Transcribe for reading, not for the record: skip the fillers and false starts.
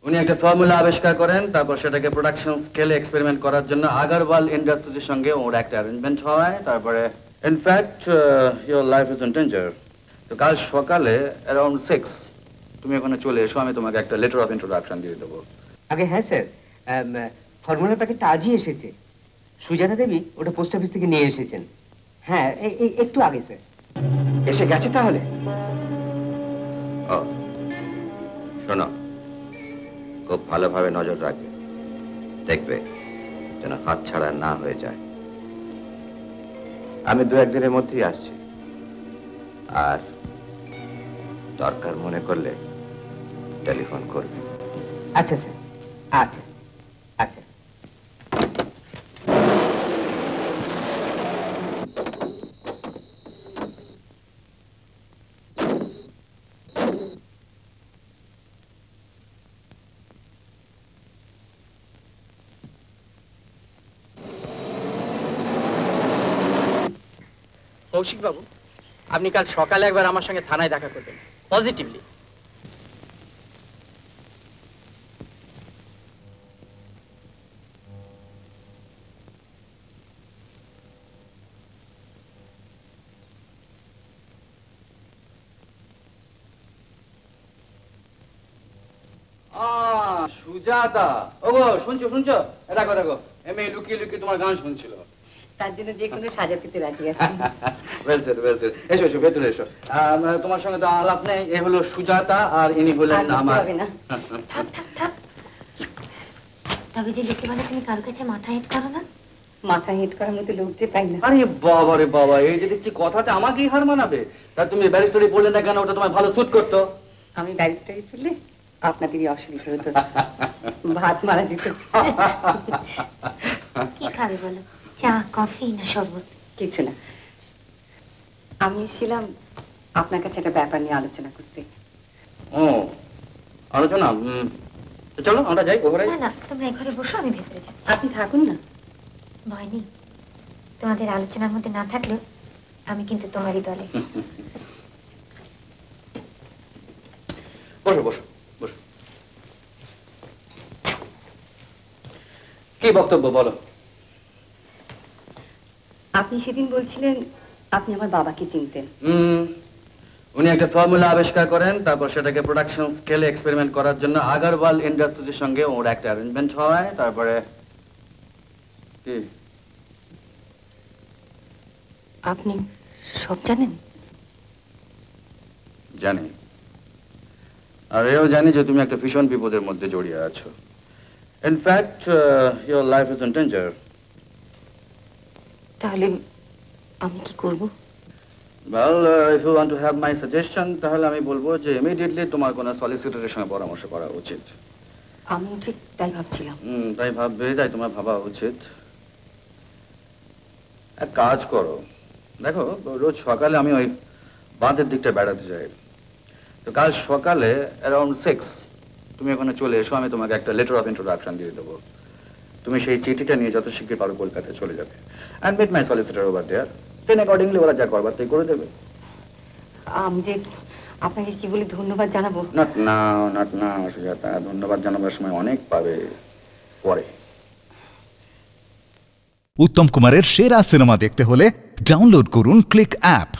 উনি একটা ফর্মুলা আবিষ্কার করেন, তারপর সেটাকে প্রোডাকশন স্কেলে এক্সপেরিমেন্ট করার জন্য আগারওয়াল ইন্ডাস্ট্রিজের সঙ্গে ওর একটা অ্যারেঞ্জমেন্ট হয়। তারপরে in fact your life is in danger. তো কাল সকালে অ্যারাউন্ড 6 তুমি ওখানে চলে এসো, আমি তোমাকে একটা লেটার অফ ইন্ট্রোডাকশন দিয়ে দেবো। আগে হ্যাঁ স্যার, ফর্মুলার প্যাকেটটা আজই এসেছে। সুজাতা দেবী ওটা পোস্ট অফিস থেকে নিয়ে এসেছেন। হ্যাঁ, একটু আগে স্যার। এসে গেছে তাহলে? ও শোনো, খুব ভালোভাবে নজর রাখবে, দেখবে যেন হাত ছাড়া না হয়ে যায়। আমি 2-1 দিনের মধ্যেই আসছি, আর দরকার মনে করলে টেলিফোন করবে। আচ্ছা স্যার, আচ্ছা আচ্ছা। কৌশিক বাবু, আপনি কাল সকালে একবার আমার সঙ্গে থানায় দেখা করবেন, পজিটিভলি। সুজাতা, ওগো শুনছো শুনছো? দেখো দেখো, এমনি লুকিয়ে লুকিয়ে তোমার গান শুনছিল। তার জন্য যে কোনো সাজা পেতে রাজি আছি। Well sir, well sir. এসো এসো, ভেতরে এসো। তোমার সঙ্গে তো আলাপ নেই। এ হলো সুজাতা আর ইনি হলেন আমার। তবে যে লোকে বলে তুমি কারো কাছে মাথা হেট করো না, মাথা হেট করার মতো লোক যে পাই না। আরে বাবা রে বাবা, এই যে দেখছি কথাতে আমাকেই হার মানাবে। তা তুমি ব্যারিস্টারি পড়লে না কেন? ওটা তোমার ভালো স্যুট করতো। আমি ব্যারিস্টারি পড়লে আপনাদেরই অসুবিধা হতো, ভাত মারা যেত। কি খাবে বলো, চা, কফি না শরবত? কিছু না, আমি এসেছিলাম আপনার কাছে একটা ব্যাপার নিয়ে আলোচনা করতে। ও আলোচনা? চলো আমরা যাই ঘরে। না না, তোমরা এই ঘরে বসো, আমি ভেতরে যাচ্ছি। আপনি থাকুন না, ভয় নেই। তোমাদের আলোচনার মধ্যে না থাকলেও আমি কিন্তু তোমারই দলে। বসো বসো বসো। কি বক্তব্য বলো? আপনি সেদিন বলছিলেন আপনি আমার বাবাকে চিনতেন। উনি একটা ফর্মুলা আবিষ্কার করেন, তারপর সেটাকে প্রোডাকশন স্কেলে এক্সপেরিমেন্ট করার জন্য আগারওয়াল ইন্ডাস্ট্রিজের সঙ্গে ওর একটা অ্যারেঞ্জমেন্ট হয়। তারপরে কি আপনি সব জানেন? জানি, আর এও জানি যে তুমি একটা ভীষণ বিপদের মধ্যে জড়িয়ে আছো। In fact your life is in danger. তাহলে আমি কি করব? Well, if you want to have my suggestion, তাহলে আমি বলবো যে ইমিডিয়েটলি তোমার কোনো সলিসিটরের সঙ্গে পরামর্শ করা উচিত। আমিও ঠিক তাই ভাবছিলাম। তাই ভাববে, তাই তোমার ভাবা উচিত। এক কাজ করো, দেখো রোজ সকালে আমি ওই বাঁধের দিকটা বেড়াতে যাই। তো কাল সকালে অ্যারাউন্ড 6 তুমি ওখানে চলে এসো, আমি তোমাকে একটা লেটার অফ ইন্ট্রোডাকশন দিয়ে দেবো। তুমি সেই চিঠিটা নিয়ে যত শীঘ্র পারো কলকাতায় চলে যাবে and meet my solicitor over there. Then accordingly ওরা যা করবার তাই করে দেবে। আমি যে আপনাকে কি বলে ধন্যবাদ জানাবো? Not now, not now Sujata, ধন্যবাদ জানাবার সময় অনেক পাবে পরে। উত্তম কুমারের সেরা সিনেমা দেখতে হলে ডাউনলোড করুন ক্লিক অ্যাপ।